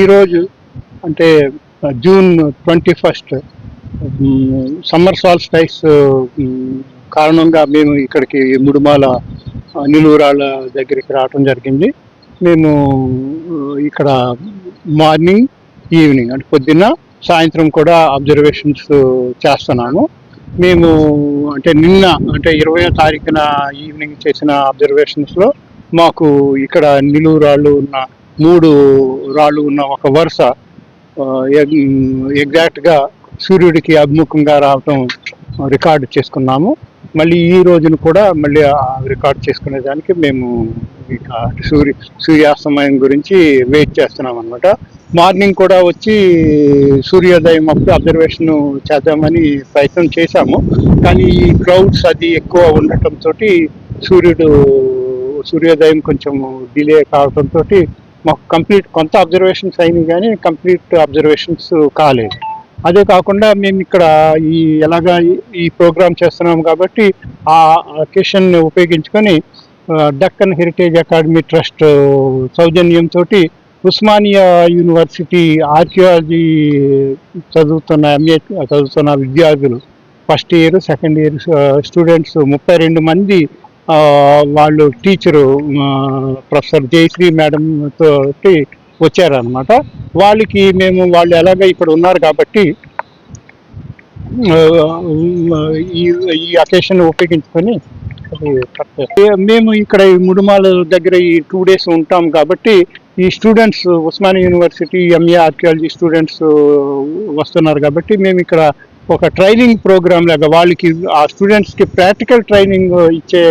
ఈరోజు అంటే June 21 summer సాల్స్టైస్ కారణంగా మేము ఇక్కడికి ముడుమాల నిలువురాళ్ళ దగ్గరికి రావడం జరిగింది. మేము ఇక్కడ మార్నింగ్ ఈవినింగ్ అంటే పొద్దున్న సాయంత్రం కూడా అబ్జర్వేషన్స్ చేస్తున్నాము. మేము అంటే నిన్న అంటే 20వ తారీఖున ఈవినింగ్ చేసిన అబ్జర్వేషన్స్లో మాకు ఇక్కడ నిలువు రాళ్ళు ఉన్న 3 రాళ్ళు ఉన్న ఒక వరుస ఎగ్జాక్ట్గా సూర్యుడికి అభిముఖంగా రావటం రికార్డు చేసుకున్నాము. మళ్ళీ ఈ రోజును కూడా మళ్ళీ రికార్డ్ చేసుకునేదానికి మేము ఇక సూర్యాస్తమయం గురించి వెయిట్ చేస్తున్నాం అనమాట. మార్నింగ్ కూడా వచ్చి సూర్యోదయం అప్పుడు అబ్జర్వేషన్ చేద్దామని ప్రయత్నం చేశాము. కానీ ఈ క్రౌడ్స్ అది ఎక్కువ ఉండటంతో సూర్యోదయం కొంచెం డిలే కావడంతో మాకు కొంత అబ్జర్వేషన్స్ అయినాయి కానీ కంప్లీట్ అబ్జర్వేషన్స్ కాలేదు. అదే కాకుండా మేము ఇక్కడ ఎలాగా ఈ ప్రోగ్రామ్ చేస్తున్నాం కాబట్టి ఆ అకేషన్ ఉపయోగించుకొని డక్కన్ హెరిటేజ్ అకాడమీ ట్రస్ట్ సౌజన్యంతో ఉస్మానియా యూనివర్సిటీ ఆర్కియాలజీ చదువుతున్న విద్యార్థులు first year second year students 32 మంది వాళ్ళు టీచరు ప్రొఫెసర్ జయశ్రీ మేడం తోటి వచ్చారనమాట. వాళ్ళు ఎలాగ ఇక్కడ ఉన్నారు కాబట్టి ఈ అకేషన్ ఉపయోగించుకొని మేము ఇక్కడ ఈ ముడుమాల దగ్గర ఈ 2 days ఉంటాం కాబట్టి ఈ students Osmania university MA archaeology students వస్తున్నారు కాబట్టి మేము ఇక్కడ ఒక ట్రైనింగ్ ప్రోగ్రామ్ లాగా వాళ్ళకి ఆ స్టూడెంట్స్కి ప్రాక్టికల్ ట్రైనింగ్ ఇచ్చే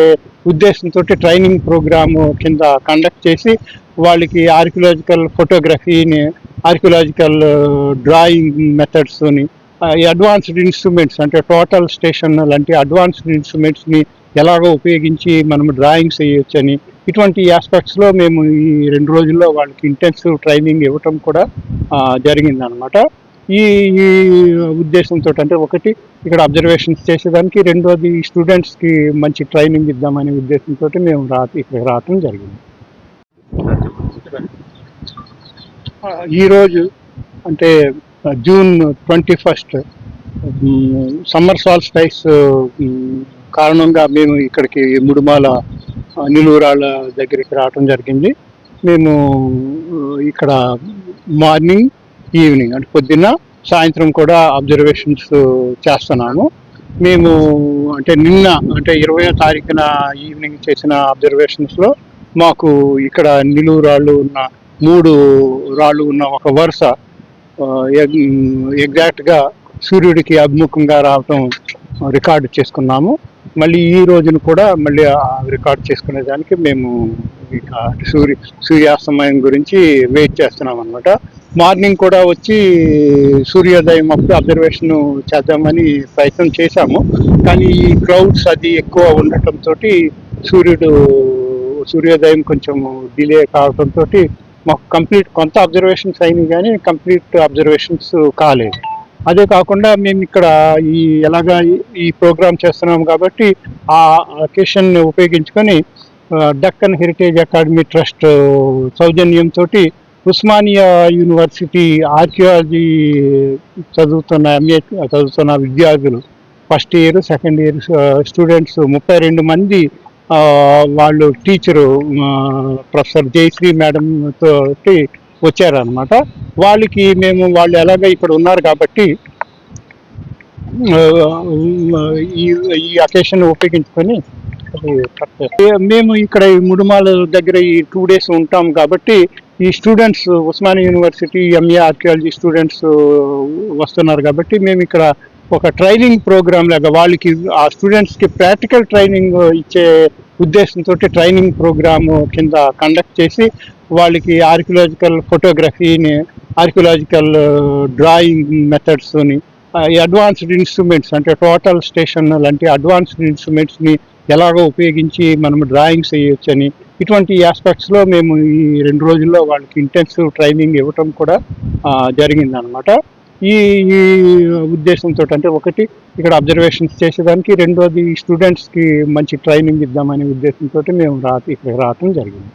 ఉద్దేశంతో ట్రైనింగ్ ప్రోగ్రామ్ కింద కండక్ట్ చేసి వాళ్ళకి ఆర్కియలాజికల్ ఫోటోగ్రఫీని, ఆర్కియలాజికల్ డ్రాయింగ్ మెథడ్స్ని, అడ్వాన్స్డ్ ఇన్స్ట్రుమెంట్స్ అంటే టోటల్ స్టేషన్ లాంటి అడ్వాన్స్డ్ ఇన్స్ట్రుమెంట్స్ని ఎలాగో ఉపయోగించి మనం డ్రాయింగ్స్ వేయొచ్చని ఇటువంటి ఆస్పెక్ట్స్లో మేము ఈ 2 రోజుల్లో వాళ్ళకి ఇంటెన్సివ్ ట్రైనింగ్ ఇవ్వటం కూడా జరిగిందనమాట. ఈ ఉద్దేశంతో అంటే ఒకటి ఇక్కడ అబ్జర్వేషన్స్ చేసేదానికి, రెండోది స్టూడెంట్స్కి మంచి ట్రైనింగ్ ఇద్దామనే ఉద్దేశంతో మేము ఇక్కడ రావటం జరిగింది. ఈరోజు అంటే జూన్ 21 సమ్మర్ సాల్స్టైస్ కారణంగా మేము ఇక్కడికి ముడుమాల నిలువురాళ్ళ దగ్గరికి రావటం జరిగింది. మేము ఇక్కడ మార్నింగ్ ఈవినింగ్ అంటే పొద్దున్న సాయంత్రం కూడా అబ్జర్వేషన్స్ చేస్తున్నాము. మేము అంటే నిన్న అంటే 20వ తారీఖున ఈవినింగ్ చేసిన అబ్జర్వేషన్స్లో మాకు ఇక్కడ నిలువు రాళ్ళు ఉన్న 3 రాళ్ళు ఉన్న ఒక వరుస ఎగ్జాక్ట్గా సూర్యుడికి అభిముఖంగా రావటం రికార్డు చేసుకున్నాము. మళ్ళీ ఈ రోజును కూడా మళ్ళీ రికార్డ్ చేసుకునేదానికి మేము ఇక సూర్యాస్తమయం గురించి వెయిట్ చేస్తున్నాం అనమాట. మార్నింగ్ కూడా వచ్చి సూర్యోదయం అప్పుడు అబ్జర్వేషన్ చేద్దామని ప్రయత్నం చేశాము. కానీ ఈ క్రౌడ్స్ అది ఎక్కువ ఉండటంతో సూర్యోదయం కొంచెం డిలే కావడంతో మాకు కొంత అబ్జర్వేషన్స్ అయినాయి కానీ కంప్లీట్ అబ్జర్వేషన్స్ కాలేదు. అదే కాకుండా మేము ఇక్కడ ఎలాగా ఈ ప్రోగ్రామ్ చేస్తున్నాం కాబట్టి ఆ అకేషన్ ఉపయోగించుకొని డక్కన్ హెరిటేజ్ అకాడమీ ట్రస్ట్ సౌజన్యంతో ఉస్మానియా యూనివర్సిటీ ఆర్కియాలజీ చదువుతున్న విద్యార్థులు first year second year students 32 మంది వాళ్ళు టీచరు ప్రొఫెసర్ జయశ్రీ మేడం తోటి వచ్చారనమాట. వాళ్ళు ఎలాగ ఇక్కడ ఉన్నారు కాబట్టి ఈ అకేషన్ ఉపయోగించుకొని మేము ఇక్కడ ఈ ముడుమాల దగ్గర ఈ 2 days ఉంటాం కాబట్టి ఈ students Osmania university MA archaeology students వస్తున్నారు కాబట్టి మేము ఇక్కడ ఒక ట్రైనింగ్ ప్రోగ్రామ్ లాగా వాళ్ళకి ఆ స్టూడెంట్స్కి ప్రాక్టికల్ ట్రైనింగ్ ఇచ్చే ఉద్దేశంతో ట్రైనింగ్ ప్రోగ్రామ్ కింద కండక్ట్ చేసి వాళ్ళకి ఆర్కియలాజికల్ ఫోటోగ్రఫీని, ఆర్కియలాజికల్ డ్రాయింగ్ మెథడ్స్ని, అడ్వాన్స్డ్ ఇన్స్ట్రుమెంట్స్ అంటే టోటల్ స్టేషన్ లాంటి అడ్వాన్స్డ్ ఇన్స్ట్రుమెంట్స్ని ఎలాగో ఉపయోగించి మనం డ్రాయింగ్స్ వేయొచ్చని ఇటువంటి ఆస్పెక్ట్స్లో మేము ఈ 2 రోజుల్లో వాళ్ళకి ఇంటెన్సివ్ ట్రైనింగ్ ఇవ్వటం కూడా జరిగిందనమాట. ఈ ఉద్దేశంతో అంటే ఒకటి ఇక్కడ అబ్జర్వేషన్స్ చేసేదానికి, రెండోది స్టూడెంట్స్కి మంచి ట్రైనింగ్ ఇద్దామనే ఉద్దేశంతో మేము ఇక్కడ రావటం జరిగింది.